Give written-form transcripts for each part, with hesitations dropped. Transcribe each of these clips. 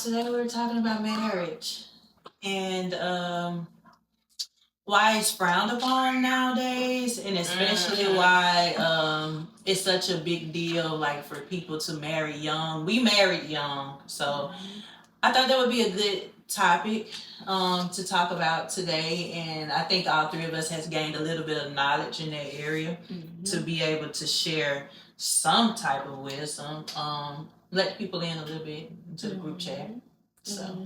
Today we're talking about marriage and why it's frowned upon nowadays, and especially why it's such a big deal, like for people to marry young. We married young, so I thought that would be a good topic to talk about today, and I think all three of us has gained a little bit of knowledge in that area to be able to share some type of wisdom. Let people in a little bit into the group chat. So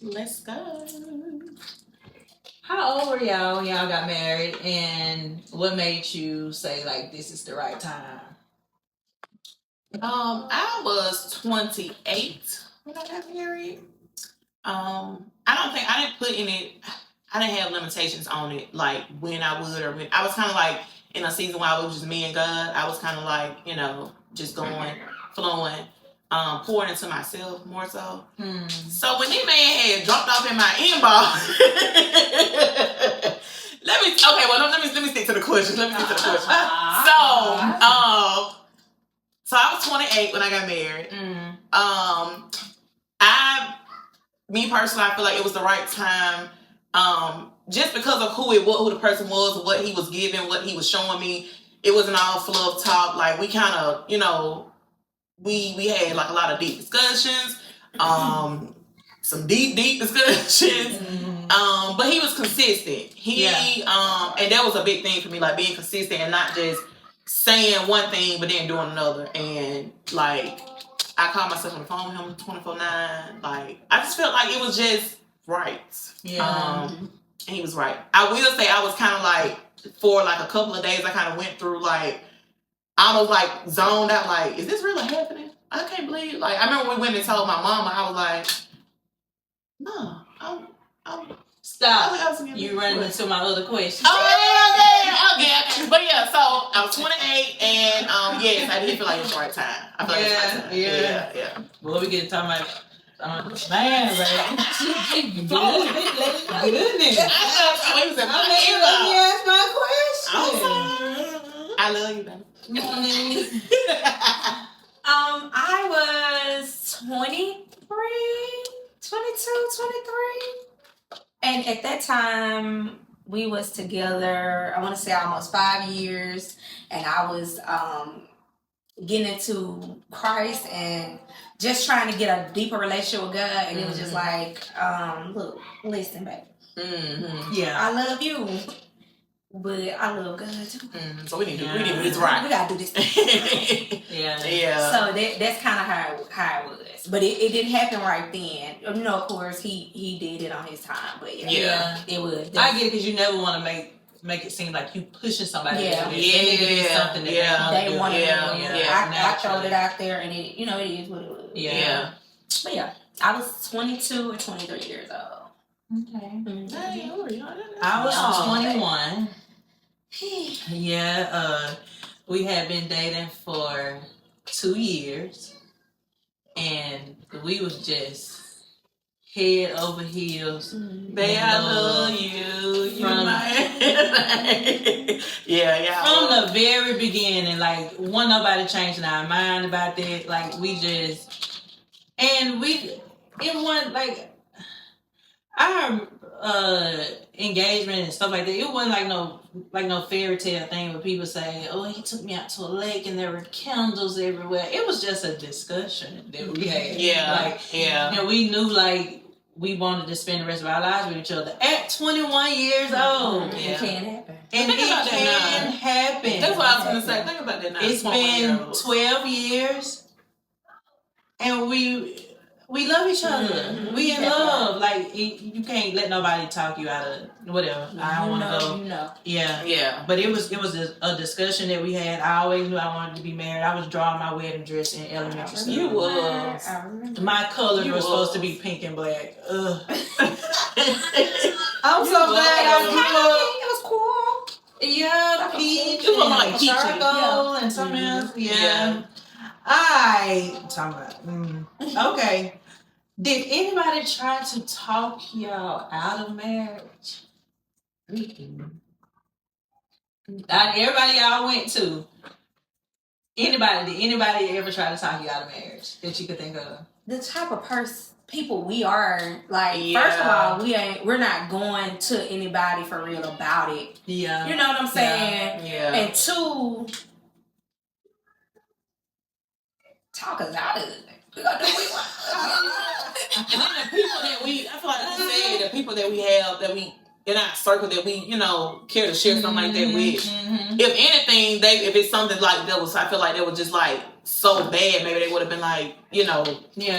let's go. How old were y'all when y'all got married, and what made you say like this is the right time? I was 28 when I got married. I didn't put in it. I didn't have limitations on it, like when I would or when I was kind of like in a season where it was just me and God. I was kind of like, just going, flowing, pouring into myself more so. So when this man had dropped off in my inbox, let me stick to the question. So I was 28 when I got married. Me personally, I feel like it was the right time. Just because of who the person was, what he was giving, what he was showing me. It wasn't all fluff talk. Like we kind of, we had like a lot of deep discussions, some deep discussions. But he was consistent. And that was a big thing for me, like being consistent and not just saying one thing but then doing another. And like I called myself on the phone with him 24/9. Like I just felt like it was just right. And he was right. I will say I was kind of like, for like a couple of days, I kind of went through like, I was like zoned out, like, is this really happening? I can't believe. Like I remember we went and told my mama. I was like, no, I'm Stop. You running into my other question. Okay. But yeah, so I was 28, and yes, I did feel like it was the right time. I feel like it was the right time. Yeah. Well, we get to talk about man, right? Goodness. Let me ask my question. I love you, baby. I was 23, 22, 23. And at that time, we was together, I want to say almost 5 years. And I was getting into Christ and just trying to get a deeper relationship with God. And it was just like, look, listen, baby. Yeah. I love you. But I love God too. So we need to do this right. We gotta do this. Yeah. So that's kind of how it was. But it didn't happen right then. Of course he did it on his time. But yeah. It was. I get it, because you never want to make it seem like you pushing somebody. Yeah. It needs to be something that they want to do. I throw it out there, and it is what it was. Yeah. But yeah, I was 22 or 23 years old. Okay. I was 21. Yeah, we had been dating for 2 years, and we was just head over heels. Babe, I love you. From the very beginning, like, wasn't nobody changing our mind about that. Like, it wasn't like our engagement and stuff like that. It wasn't like no fairy tale thing where people say, "Oh, he took me out to a lake and there were candles everywhere." It was just a discussion that we had. We knew like we wanted to spend the rest of our lives with each other at 21 years old. It can happen. And it can happen. That's what I was gonna say. Think about that now. It's been 12 years, and we love each other. We in love. Like, you can't let nobody talk you out of whatever. I don't want to go. Yeah. But it was a discussion that we had. I always knew I wanted to be married. I was drawing my wedding dress in elementary school. You was. My colors were supposed to be pink and black. Ugh. I'm so glad I was. It was cool. Yeah, peach. It was like charcoal and something else. Yeah. Talking about. Okay. Did anybody try to talk y'all out of marriage? Everybody y'all went to. Did anybody ever try to talk you out of marriage that you could think of? The type of person people we are. Like, Yeah. first of all, we're not going to anybody for real about it. Yeah. You know what I'm saying? Yeah. And two, talk us out of it. We gonna do what we want. And then the people that I feel like you said, the people that we have, that we, in our circle that we, care to share something like that with. Mm-hmm. If anything, if it's something like that was, I feel like they were just like so bad, maybe they would have been like, Yeah.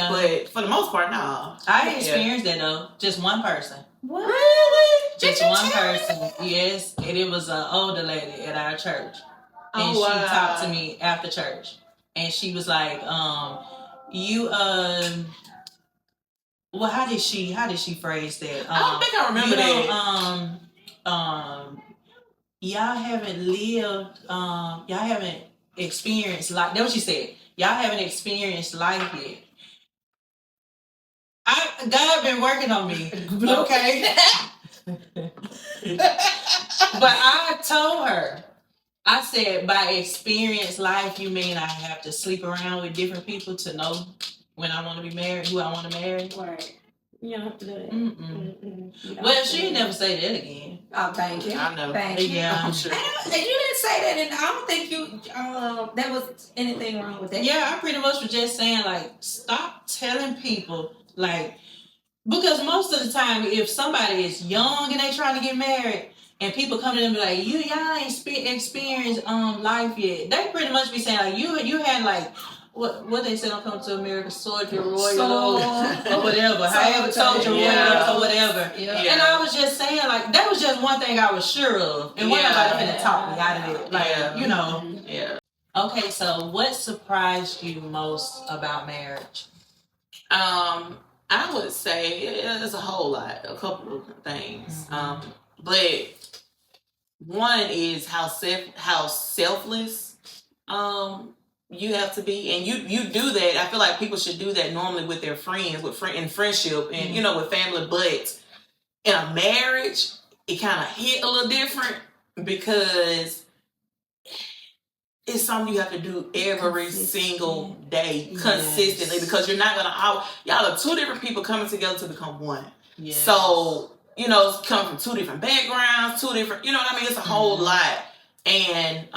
But for the most part, nah. I experienced that though. Just one person. What? Really? Just one person. Yes. And it was an older lady at our church. And she talked to me after church. And she was like, well, how did she phrase that? I don't think I remember that. Y'all haven't lived, y'all haven't experienced life. That's what she said. Y'all haven't experienced life yet. God been working on me, okay? But I told her, I said, by experience life, you mean I have to sleep around with different people to know when I want to be married, who I want to marry? Right. You don't have to do that. Well, she ain't never say that again. Oh, thank you. I know. Thank you. Yeah. I'm sure. And you didn't say that, and I don't think you there was anything wrong with that. Yeah, I pretty much was just saying, like, stop telling people, like, because most of the time, if somebody is young and they trying to get married, and people come to them and be like, y'all ain't experienced life yet, they pretty much be saying, like, you had, like, what they say on Come to America, Soldier Royal or whatever, however, Soldier Royal or whatever. Yeah. And I was just saying, like, that was just one thing I was sure of. And wasn't nobody finna talk me out of it. Like, Yeah. Okay, so what surprised you most about marriage? I would say there's a whole lot, a couple of things. But one is how selfless you have to be, and you do that. I feel like people should do that normally with their friends, in friendship, and with family. But in a marriage, it kind of hit a little different because it's something you have to do every single day consistently, because you're not gonna y'all are two different people coming together to become one. Yes. So it's coming from two different backgrounds, two different, what I mean? It's a whole lot. And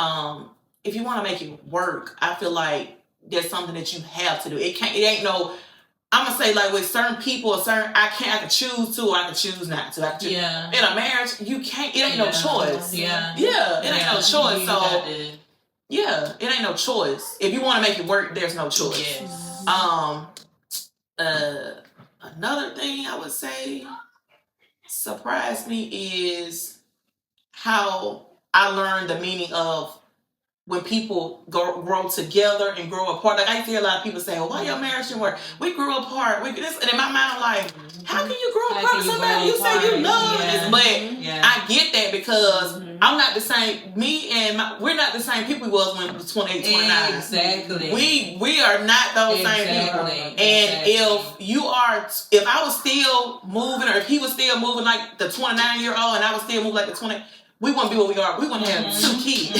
if you want to make it work, I feel like there's something that you have to do. It ain't no, I'm gonna say, like, with certain people, I can choose to, or I can choose not to. In a marriage, you can't. It ain't no choice. It ain't no choice. So it ain't no choice. If you want to make it work, there's no choice. Yes. Another thing I would say surprised me is how I learned the meaning of when people grow together and grow apart. Like, I hear a lot of people say, "Well, why your marriage didn't work? We grew apart." And in my mind, I'm like, how can you grow apart with somebody you say you love? But I get that because I'm not the same. We're not the same people we was when we was 28, 29. Exactly. We are not those same people. And if I was still moving, or if he was still moving like the 29-year-old, and I was still moving like the 20, we wouldn't be where we are. We wouldn't have 2 kids.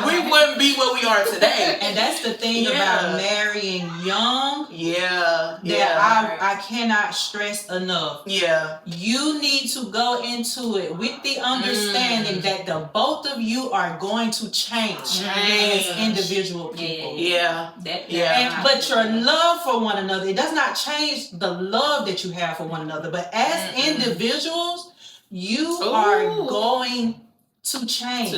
We wouldn't be where we are today. And that's the thing about marrying young. I cannot stress enough. You need to go into it with the understanding that the both of you are going to change as individual people. But your love for one another, it does not change the love that you have for one another. But as individuals, you are going to change.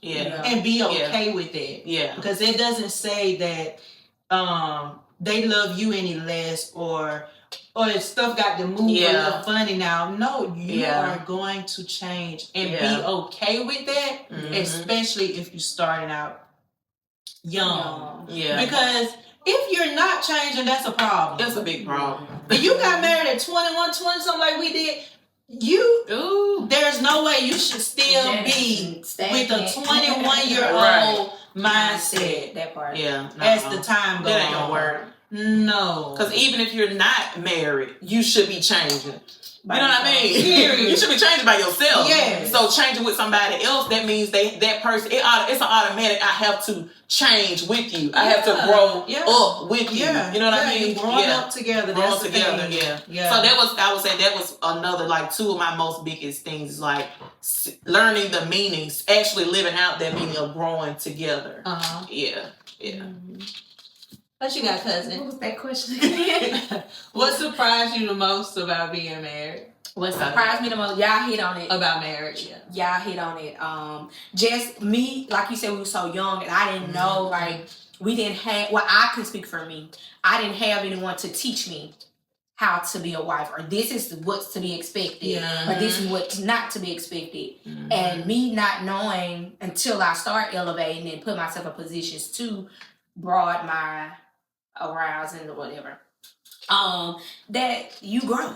And be okay with that. Because it doesn't say that they love you any less, or if stuff got to move a little funny now. No, you are going to change and be okay with that, especially if you're starting out young. Because if you're not changing, that's a problem. That's a big problem. If you got married at 21, 20, something like we did, there's no way you should still be with a 21-year-old mindset. That part. As the time goes on. That ain't gonna work. No. Because even if you're not married, you should be changing. You know what I mean? Period. You should be changing by yourself. Yes. So changing with somebody else, that means that person, it's an automatic. I have to change with you. I have to grow up with you. Yeah. You know what I mean? Growing up together. Growing That's together. the thing. Yeah. So I would say that was another, like, two of my most biggest things, is like learning the meanings, actually living out that meaning of growing together. Yeah. What you got, cousin? What was that question again? What surprised you the most about being married? What surprised me the most? Y'all hit on it. About marriage, Y'all hit on it. Just me, like you said, we were so young, and I didn't know, like, we didn't have, well, I can speak for me. I didn't have anyone to teach me how to be a wife, or this is what's to be expected, or this is what's not to be expected. And me not knowing until I start elevating and put myself in positions to broaden my arousing or whatever, that you grow.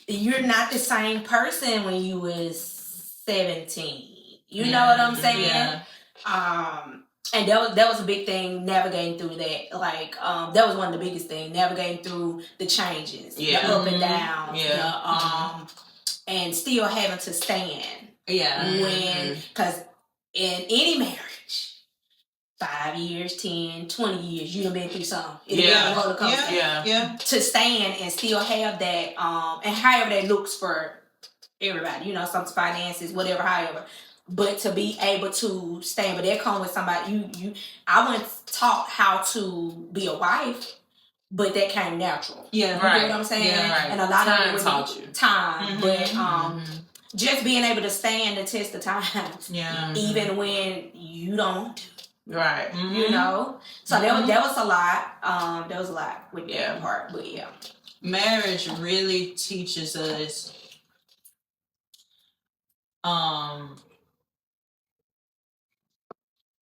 You're not the same person when you was 17. You know what I'm saying? And that was a big thing, navigating through that. Like, that was one of the biggest things, navigating through the changes, the up and down, and still having to stand. Because in any marriage, 5 years, 10, 20 years, you done been through something. It'll be a roller coaster. To stand and still have that, and however that looks for everybody, you know, some finances, whatever, however. But to be able to stand, but that comes with somebody, I wasn't taught how to be a wife, but that came natural. You know what I'm saying? And a lot of it was time. But just being able to stand the test of time. Even when you don't. Right. You know? So that was a lot. There was a lot with that part. But marriage really teaches us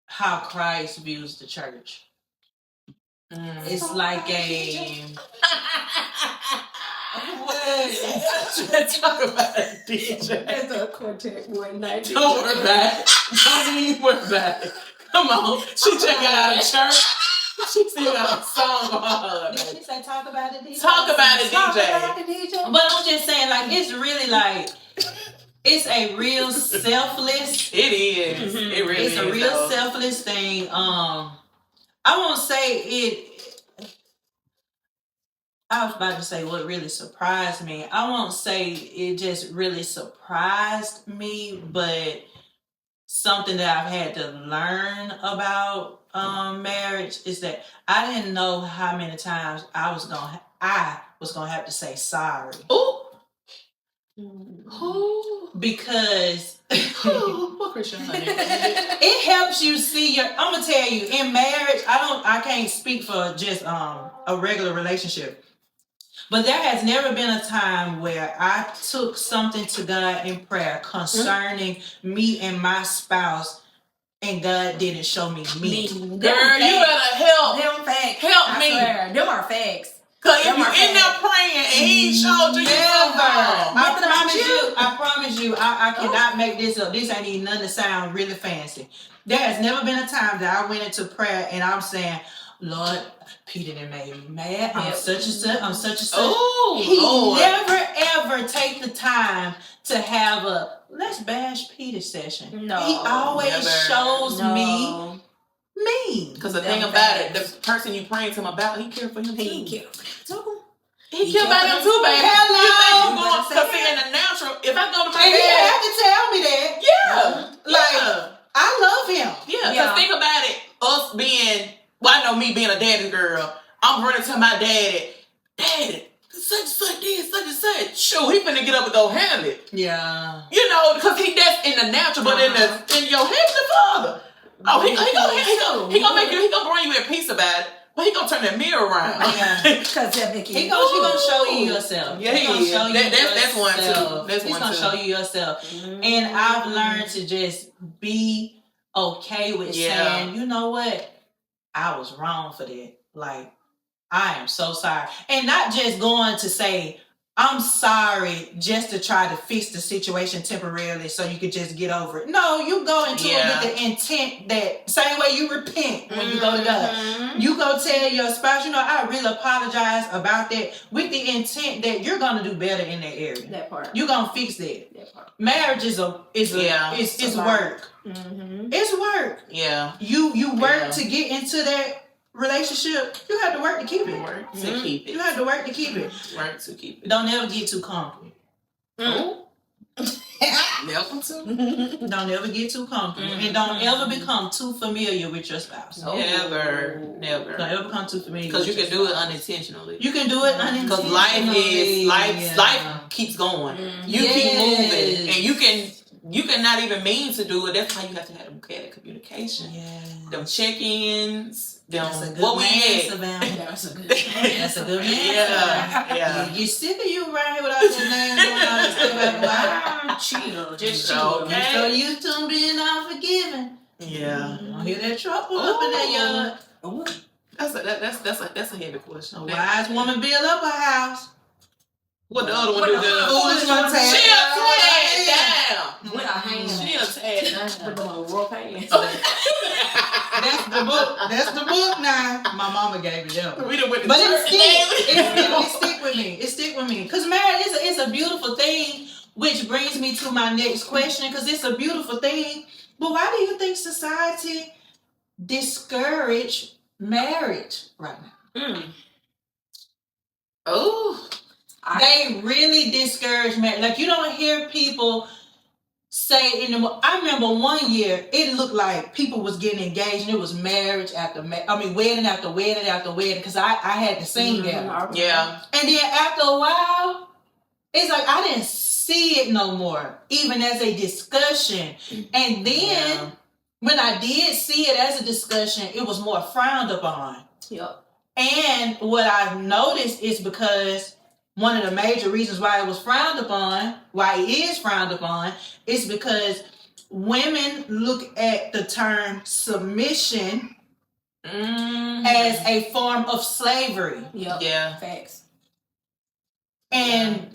how Christ views the church. It's like a Let's talk about it, DJ. It's a quartet one night. Don't worry back. Don't even worry back. Come on. She just got out of church. She still got a song on her. Did she say talk about it, DJ? Talk about it, talk DJ. about the DJ. But I'm just saying, like, it's really like, it's a real selfless. It is. It really is. It's a real selfless thing. I won't say it. I was about to say what really surprised me. I won't say it just really surprised me, but something that I've had to learn about marriage is that I didn't know how many times I was gonna have to say sorry. Because it helps you see your. I'm gonna tell you, in marriage, I can't speak for just a regular relationship, but there has never been a time where I took something to God in prayer concerning me and my spouse, and God didn't show me me. Girl, you better help. Them facts. Help me. Swear, them are facts. Cause if you in there praying and he ain't showed you, I promise you, I cannot make this up. This ain't even nothing to sound really fancy. There has never been a time that I went into prayer and I'm saying, Lord, Peter done made me mad. I'm such and such. I'm such and such. He never ever take the time to have a let's bash Peter session. No, he always shows me. Because the thing about it, the person you praying to him about, he cared for him too. He cared for him too. He cared about him too, baby. Hello. You think you going, because see, in the natural, if I go to my And he dad, had to tell me that. I love him. Because think about it, us being, well, I know me being a daddy girl, I'm running to my daddy, such and such this, such and such. Shoot, he finna get up and go handle it. Yeah. You know, because that's in the natural, but in your heavenly Father. Oh, he gonna make you. He gonna bring you at peace about it, but he gonna turn that mirror around. Because he gonna show you yourself. Yeah, he gonna show you. That's one too. He's gonna show you yourself. And I've learned to just be okay with saying, you know what, I was wrong for that. Like, I am so sorry, and not just going to say, I'm sorry, just to try to fix the situation temporarily so you could just get over it. No, you go into it with the intent that same way you repent when you go to God. You go tell your spouse, I really apologize about that with the intent that you're gonna do better in that area. That part. You're gonna fix that. That part. Marriage is work. Mm-hmm. It's work. Yeah. You work to get into that relationship. You have to work to keep it. Work to keep it. You have to work to keep it. Work to keep it. Don't ever get too comfortable. Welcome to. Don't ever get too comfortable. And don't ever become too familiar with your spouse. Never. Don't ever become too familiar. Because you can do it unintentionally. You can do it unintentionally. Because life keeps going. You keep moving, and you can not even mean to do it. That's why you have to have them that communication. Yeah. Them check-ins. That's a good what man, we at? Savannah. That's a good man. Yeah. You sick of you around here with all this name doing all this stuff. Chill. Just chill. Okay. You so used to them being unforgiving. Yeah. You don't hear that trouble up in that yard. That's a heavy question. A wise woman build up her house. What the other one do? Foolish one tear it down. With a hand. She'll tear it down. With them rough hands. That's the book. That's the book now. My mama gave it up. We done went to But church it stick with me. It stick with me. Because marriage is a beautiful thing, which brings me to my next question, because it's a beautiful thing. But why do you think society discourage marriage right now? Oh. They really discourage marriage. Like, you don't hear people say I remember one year it looked like people was getting engaged and it was marriage after wedding after wedding after wedding, because I had to sing there. Yeah. And then after a while, it's like I didn't see it no more, even as a discussion. And then when I did see it as a discussion, it was more frowned upon. Yep. And what I've noticed is because one of the major reasons why it was frowned upon, why it is frowned upon, is because women look at the term submission as a form of slavery. Yep. Yeah. Facts. And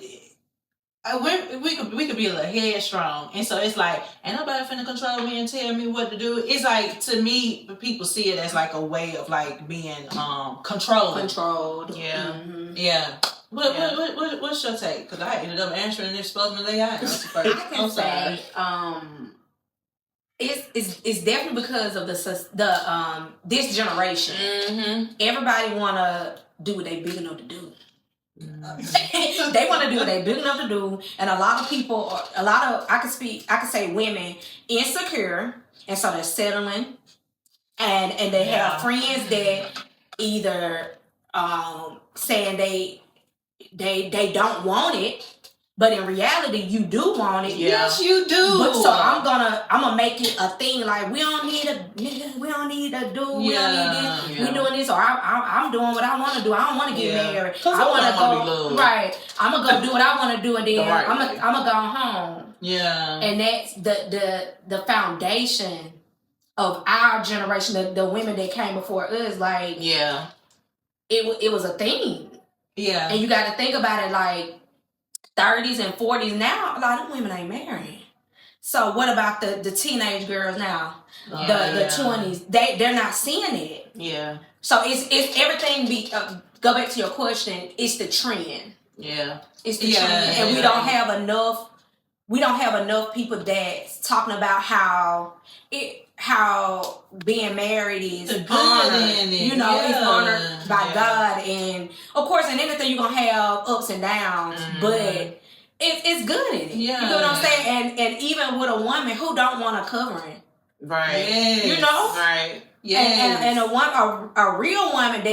we could be a little headstrong. And so it's like, ain't nobody finna control me and tell me what to do. It's like, to me, people see it as like a way of like being controlled. Yeah. Mm-hmm. Yeah. What's your take? Because I ended up answering this supposed to lay out. I can say it's definitely because of the this generation. Mm-hmm. Everybody wanna do what they big enough to do. They want to do what they big enough to do, and a lot of people, I could say women insecure, and so they're settling, and they have friends that either saying they don't want it, but in reality you do want it. Yeah. Yes, you do. But so I'm gonna make it a thing, like we don't need to do, we don't need this, we doing this, or I'm doing what I want to do. I don't want to get married. I want to go right. I'm gonna go do what I want to do, and then I'm gonna go home. Yeah. And that's the foundation of our generation, the women that came before us. Like it was a thing. Yeah. And you got to think about it, like 30s and 40s now, a lot of women ain't married. So what about the teenage girls now? The 20s, they're not seeing it. Yeah. So it's everything. Go back to your question. It's the trend. Yeah. It's the trend, and we don't have enough. We don't have enough people that's talking about how being married is honored. It's honored by God, and of course, in anything you're gonna have ups and downs, but it's good in it. Yeah. You know what I'm saying? And even with a woman who don't want a covering, right? Yes. Right? Yes. And a real woman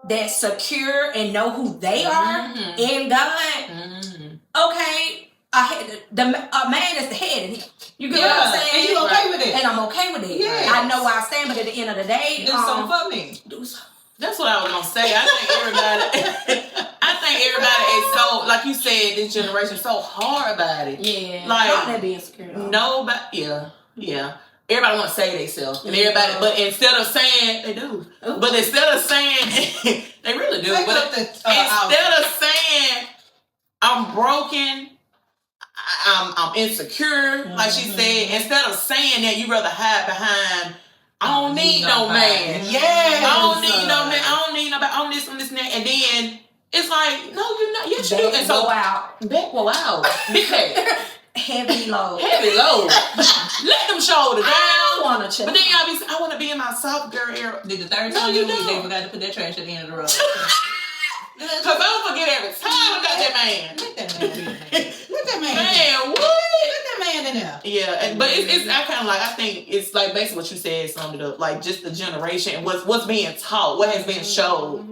that's secure and know who they are in God. Okay. A man is the head in him. You get what I'm saying? And you okay with it? And I'm okay with it. Yes. I know where I stand, but at the end of the day, do something for me. Do something. That's what I was gonna say. I think everybody is so, like you said, this generation is so hard about it. Yeah. Like not that being secure. Nobody. Yeah. Everybody want to say themselves, and everybody, but instead of saying they do, but instead of saying they really do, but instead of saying I'm broken. I'm insecure. Like she said, instead of saying that, you rather hide behind. I don't need no man. Yes. I don't need no man. I don't need nobody on this, and that. And then it's like, no, you're not. Yes, you do. And so back go out. Big bag. Heavy load. Heavy load. Let them shoulder down. I wanna chill. But then y'all be saying, I want to be in my soft girl era. Did the third No, time you you week, don't. they forgot to put that trash at the end of the road. Cause I don't forget every time I got that man. Let that man be. Let that man. Man, what? Let that man in there. Yeah, but it's I kind of like, I think it's like basically what you said summed it up, like just the generation and what's being taught, what has been showed.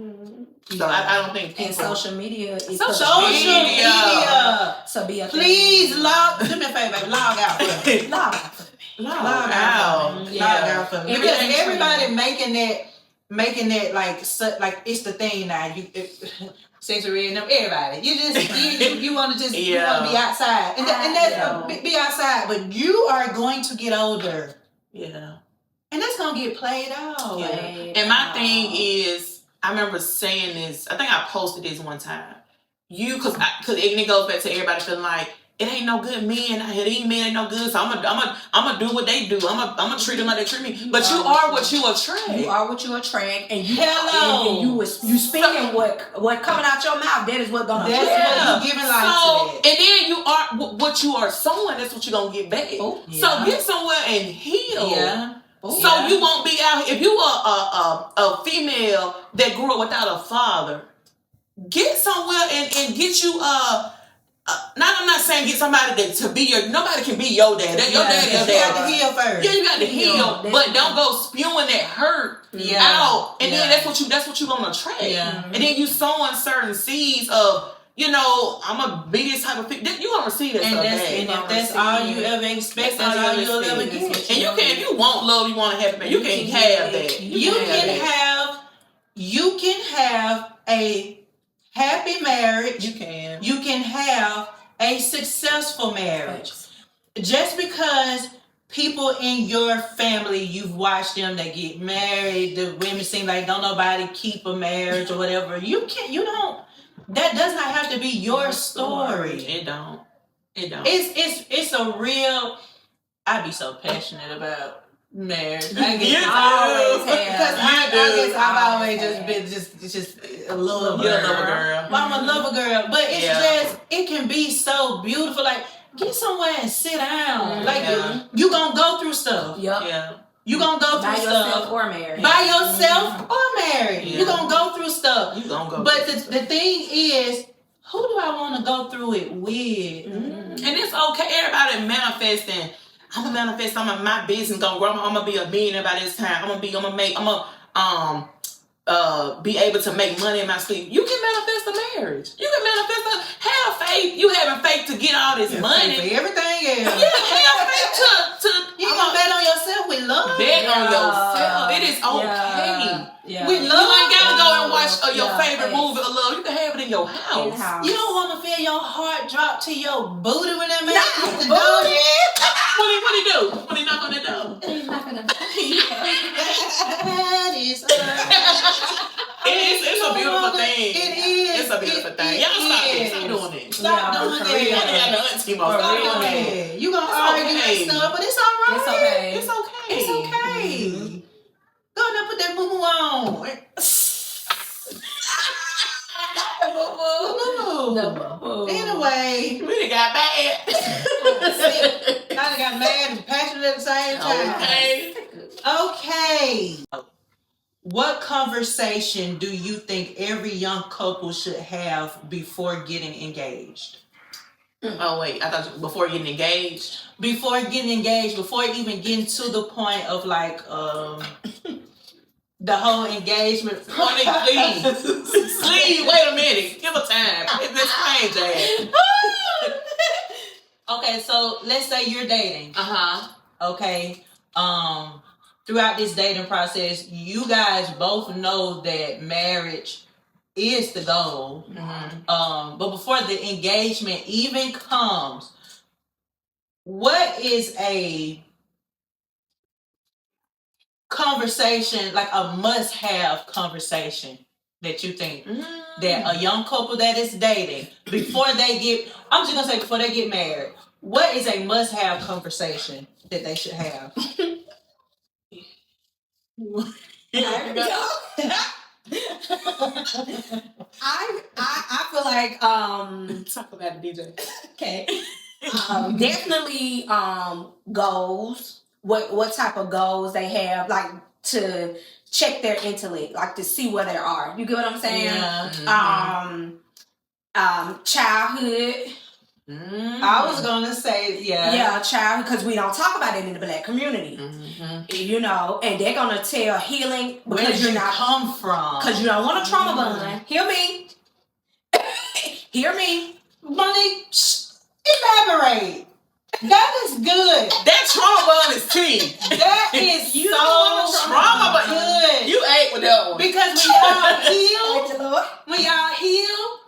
So I don't think people. And social media is Social media. So be a Please log. Do me a favor, baby. Log out. For me. log. Log Log out. out for me. Because Everything's everybody making that like it's the thing now. Sensory and them, everybody. You want to just you want to be outside and that's be outside, but you are going to get older. Yeah. And that's gonna get played out. Yeah. And my thing is, I remember saying this. I think I posted this one time. Because it goes back to everybody feeling like it ain't no good men out here. These men ain't no good. So I'm gonna do what they do. I'm gonna treat them like they treat me. But you are what you attract. You are what you attract, and you Hello. and you speaking what coming out your mouth. That is what gonna. That's what you giving life to that. And then you are what you are sowing. That's what you're gonna get back. Oh, So get somewhere and heal. Yeah. So you won't be out here. If you are a female that grew up without a father, get somewhere and get you I'm not saying get somebody to be nobody can be your dad. Your dad is You got to heal first. Yeah, you got to heal, but don't go spewing that hurt out, and then that's what you gonna attract. Yeah. And then you sowing certain seeds of, I'm gonna be this type of people. You gonna receive that And stuff if back. that's all you ever expect, that's all you'll ever get. And you can, if you want love, you want to have it, you can have that. You can have a happy marriage. You can. You can have a successful marriage. Just because people in your family, you've watched them, they get married, the women seem like don't nobody keep a marriage or whatever. That does not have to be your story. It don't. It's a real. I'd be so passionate about marriage. I You guess always have. because I guess I've always just been just a lover. You're a lover girl. Well, I'm a lover girl, but it's just it can be so beautiful. Like get somewhere and sit down. Like you gonna go through stuff. Yep. Yeah. You gonna go By through yourself stuff. or married. By yourself or married. Yeah. You gonna go through stuff. You gonna go. But the thing is, who do I want to go through it with? And it's okay. Everybody manifesting. I'm gonna manifest. My business gonna grow. I'm gonna be a millionaire by this time. I'm gonna be able to make money in my sleep. You can manifest a marriage. You can manifest have faith. You having faith to get all this money. For everything else. Yeah, have faith to You gonna bet on yourself with love. bet on yourself. It is okay. Yeah. With You love. ain't gotta go and watch your favorite thanks. movie or love. You can have it in your house. In-house. You don't want to feel your heart drop to your booty when that man used to do booty. it. What he do? When he knock on the door? He's not gonna. That is It's a beautiful thing. It is. It's a beautiful thing. It Y'all stop is. it. Stop doing it. Stop doing For real. that. I got the auntie mode. For Stop real. doing it. You gonna It's argue okay. and stuff, but it's all right. It's okay. It's okay. It's okay. Go ahead and put that boo boo on. No. Anyway, We done got bad. I got mad and passionate at the same time. Okay. What conversation do you think every young couple should have before getting engaged? Oh wait, I thought before getting engaged. Before getting engaged, before even getting to the point of like the whole engagement. Honey, please, wait a minute. Give her time. It's plain, Jay. Okay, so let's say you're dating. Okay. Throughout this dating process, you guys both know that marriage is the goal. But before the engagement even comes, what is a conversation, like a must-have conversation that you think that a young couple that is dating, before they get married, what is a must-have conversation that they should have? I feel like Talk about the DJ. okay. Definitely goals. What type of goals they have, like to check their intellect, like to see where they are. You get what I'm saying? Yeah. Childhood. I was gonna say, Yeah, childhood, because we don't talk about it in the Black community. You know, and they're gonna tell healing Where because did you're you not come from? because you don't want a trauma bond. Hear me. Hear me. Money, elaborate. That is good. That trauma bond is tea. That is You so don't want a trauma bond. good. You ate with that one. Because Thank you, Lord. when y'all heal,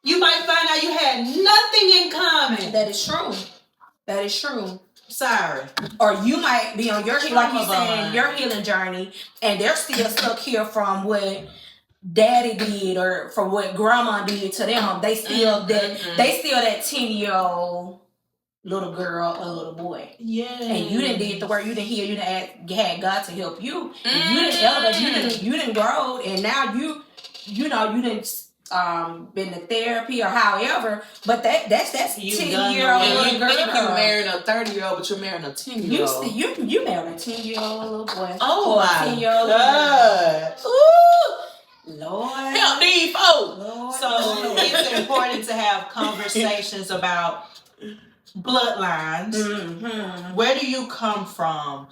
you might find out you had nothing in common. That is true. That is true. Sorry. Or you might be on your like you Trauma saying bond. your healing journey, and they're still stuck here from what daddy did or from what grandma did to them. They still that 10-year-old little girl or little boy. Yeah. And you didn't did the work, you didn't heal, you didn't had God to help you. You didn't elevate, you didn't grow, and now you didn't been to therapy or however, but that's You 10-year-old done little You girl. think you marrying a 30-year-old, but you're marrying a 10-year-old. You married a 10-year-old little boy. Oh Or a my 10-year-old God. Ooh, Lord. Help these folks. Lord. So it's important to have conversations about bloodlines. Mm-hmm. Where do you come from?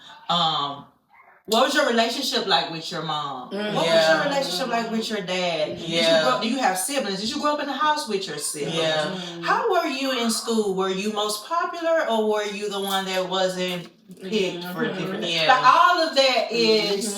What was your relationship like with your mom? Mm. What was Yeah. your relationship like with your dad? Yeah. Do you have siblings? Did you grow up in the house with your siblings? Yeah. How were you in school? Were you most popular, or were you the one that wasn't picked for different? Yeah. Like all of that is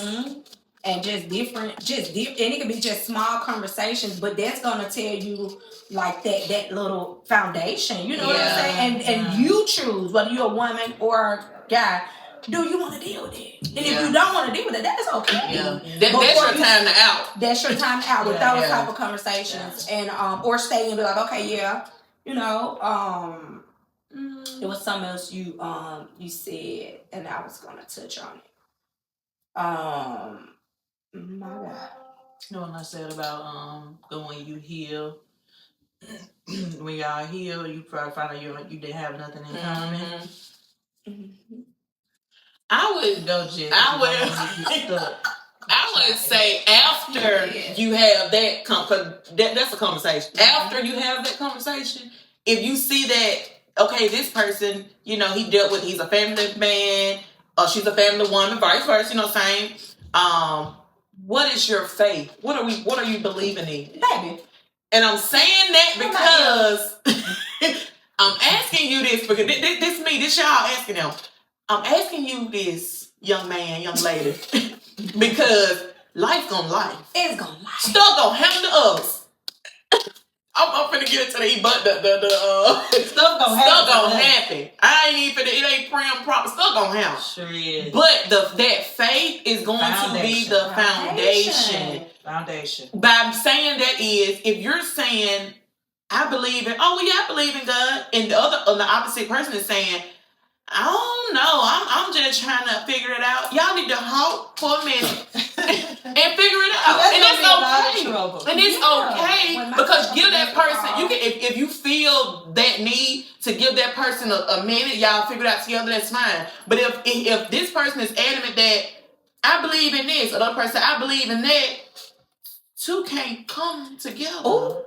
And just different, and it could be just small conversations, but that's gonna tell you like that little foundation. You know what I'm Yeah. saying? And you choose whether you're a woman or a guy. Do you want to deal with it? And if you don't want to deal with it, that is okay. Yeah. Before That's your you- time to out. That's your time out with Yeah. those Yeah. type of conversations, and or stay and be like, okay, yeah, you know, it was something else you said, and I was gonna touch on it. My God. You know what I said about the when you heal. When y'all heal, you probably find out you didn't have nothing in common. Mm-hmm. I would Go, Jet. I would- You stuck. I would say after you have that, cause that's a conversation. After you have that conversation, if you see that, okay, this person, you know, he's a family man, or she's a family woman, vice versa, you know what I'm saying? What is your faith? What are you believing in? Baby. And I'm saying that because I'm asking you this, because this y'all asking them. I'm asking you this, young man, young lady, because life gonna life. It's gonna lie. Stuff gonna happen to us. I'm finna get into the but the Stuff gonna happen. stuff gonna happen. I ain't even finna, it ain't prim proper. Stuff gonna happen. Sure is. But that faith is going to be the foundation. Foundation. By saying that is, if you're saying, I believe in, oh well, yeah, I believe in God, and the opposite person is saying, I don't know, I'm just trying to figure it out. Y'all need to halt for a minute and figure it out, and that's okay. And it's okay, because give that person, you can, if you feel that need to give that person a minute, y'all figure it out together, that's fine. But if this person is adamant that I believe in this, or the other person I believe in that, two can't come together. Ooh,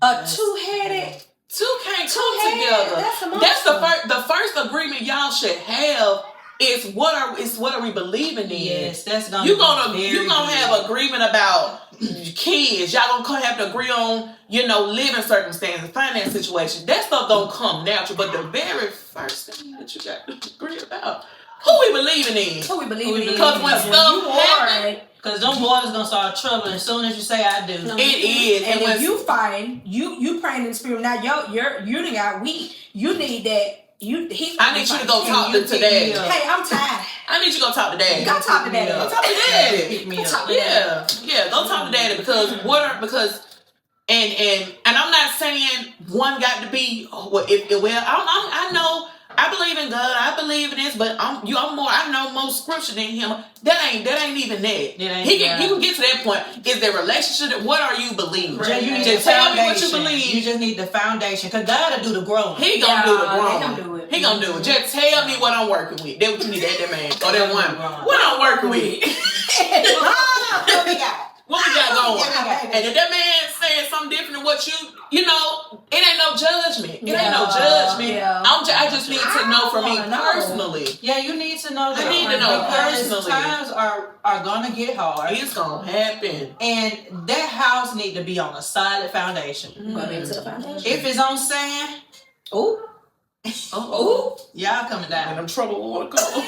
a two-headed. Two can't come together. That's the first agreement y'all should have is what are we believing in? Yes, that's gonna. You're gonna have agreement about kids. Y'all gonna have to agree on, you know, living circumstances, finance situation. That stuff don't come natural. But the very first thing that you got to agree about, who we believing in? Who we believe in? Because when stuff happen, because them boys gonna start trouble as soon as you say I do. No. it is. And when if you fighting, you praying in the spirit. Now you done got weak. You need that. I need you to go talk to daddy. Hey, I'm tired. I need you to go talk to daddy. Go talk to daddy. Go talk to daddy. Pick me up. Talk to Yeah, go talk to daddy because And I'm not saying one got to be I know I believe in God, I believe in this, but I know more scripture than him. That ain't even that. He can get to that point. Is there relationship? What are you believing? Right. You need just the tell me what you foundation. believe. You just need the foundation, because God will do the growing. He gonna do the He growing. gonna do it. He gonna do it. Just tell me what I'm working with. That's what you need, that man or that woman. What I'm working with. What we got? What we got going? Yeah. And if that man saying something different than what you know, it ain't no judgment. It ain't no judgment. Yeah. I just need to know for me I wanna know. personally. Yeah, you need to know that. I need to know because personally. times are gonna get hard. It's gonna happen. And that house need to be on a solid foundation. Go back to the foundation. If it's on sand, Ooh. Oh, y'all coming and down. I'm trouble water go.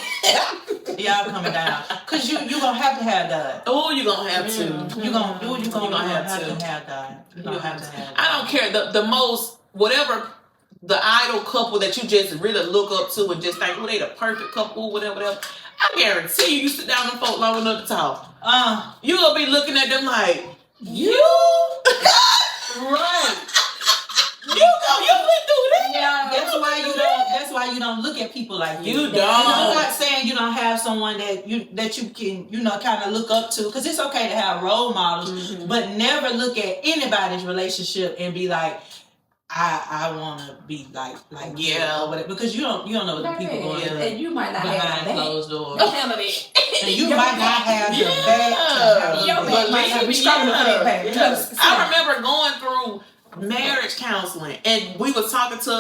Y'all coming down. Cause you gonna have to have God. Oh, you gonna have to. You gonna have have to to. have God. You gonna have to have God. I don't care the most whatever the idol couple that you just really look up to and just think, oh, they the perfect couple, whatever. I guarantee you sit down and folk long enough to talk. You gonna be looking at them like, you Right. you went through that. Yeah. That's why you don't look at people like You that. don't. I'm not saying you don't have someone that you can kind of look up to, because it's okay to have role models, but never look at anybody's relationship and be like, I want to be like Yeah. or whatever, because you don't know what the people going through And you might not have behind that. closed doors. Don't handle it. And you might not have the back to handle Your it. back might not be strong enough for that baby. Because I remember going through marriage counseling, and we was talking to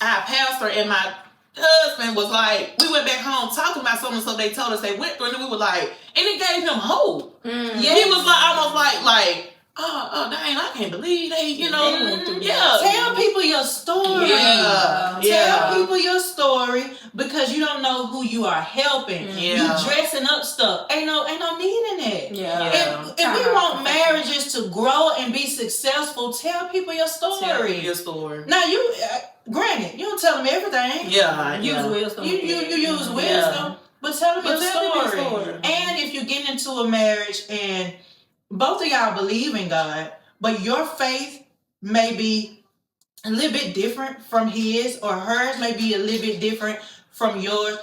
our pastor, and my husband was like, we went back home talking about something, so they told us they went through, and we were like, and it gave him hope. Mm. Yeah, he was like almost like, oh dang, I can't believe they, Tell people your story. Yeah. Tell people your story, because you don't know who you are helping. Yeah. You dressing up stuff. Ain't no need in it. Yeah. If we want marriages to grow and be successful, tell people your story. Tell me your story. Now you, granted, you don't tell them everything. Yeah, Use wisdom. You use wisdom, but tell them your tell them story. your story. And if you get into a marriage and both of y'all believe in God, but your faith may be a little bit different from his, or hers may be a little bit different from yours,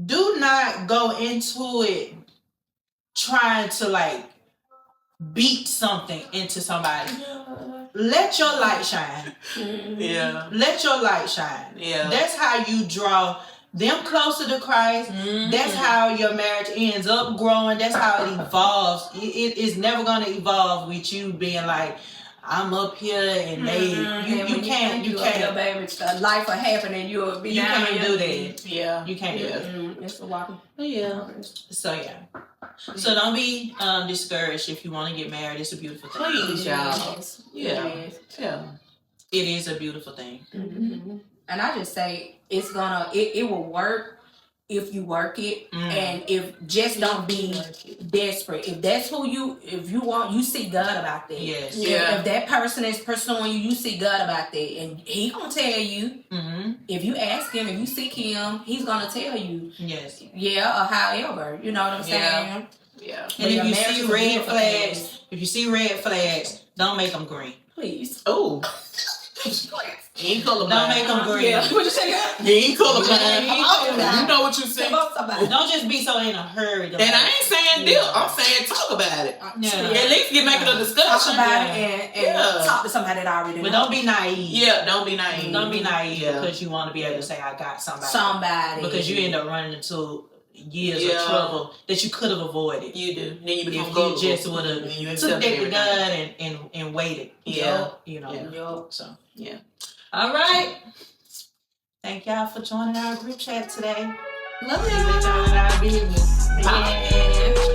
do not go into it trying to beat something into somebody. Let your light shine. Yeah. Let your light shine. Yeah. That's how you draw them closer to Christ. That's how your marriage ends up growing. That's how it evolves. It is never going to evolve with you being like, I'm up here and they. You can't. Your baby, life will happen and you'll be. You down can't here. do that. Yeah. You can't do that. It's a walking. Yeah. So yeah. So don't be discouraged if you want to get married. It's a beautiful thing. Please, y'all. Yes. Yeah. Yes. Yeah. It is a beautiful thing. Mm-hmm. And I just say it will work if you work it, and if just don't be desperate. If that's if you want, you see God about that. Yes. Yeah. If that person is pursuing you, you see God about that, and He gonna tell you. If you ask Him, if you seek Him, He's gonna tell you. Yes. Yeah, or however. You know what I'm saying? Yeah. And if you see red beautiful thing. flags, don't make them green. Please. Oh. He ain't colorblind. Don't make them green. Yeah. What you say, God? He ain't colorblind. He ain't colorblind. You know what you say. Don't just be so in a hurry. And I ain't saying deal. I'm saying talk about it. Yeah. At least make it a Talk discussion. about it and talk to somebody that already But knows. don't be naive. Yeah, don't be naive. Don't be naive Yeah. because you want to be able to say, I got somebody. Somebody. Because you end up running into years Yeah. of trouble that you could have avoided. You do. Then you become If you gullible. just would have And you took accept that to everything. God and waited. Yeah. You know. Yeah. So. Yeah. All right. Thank y'all for joining our group chat today. Love Let y'all in our business. you. Yeah.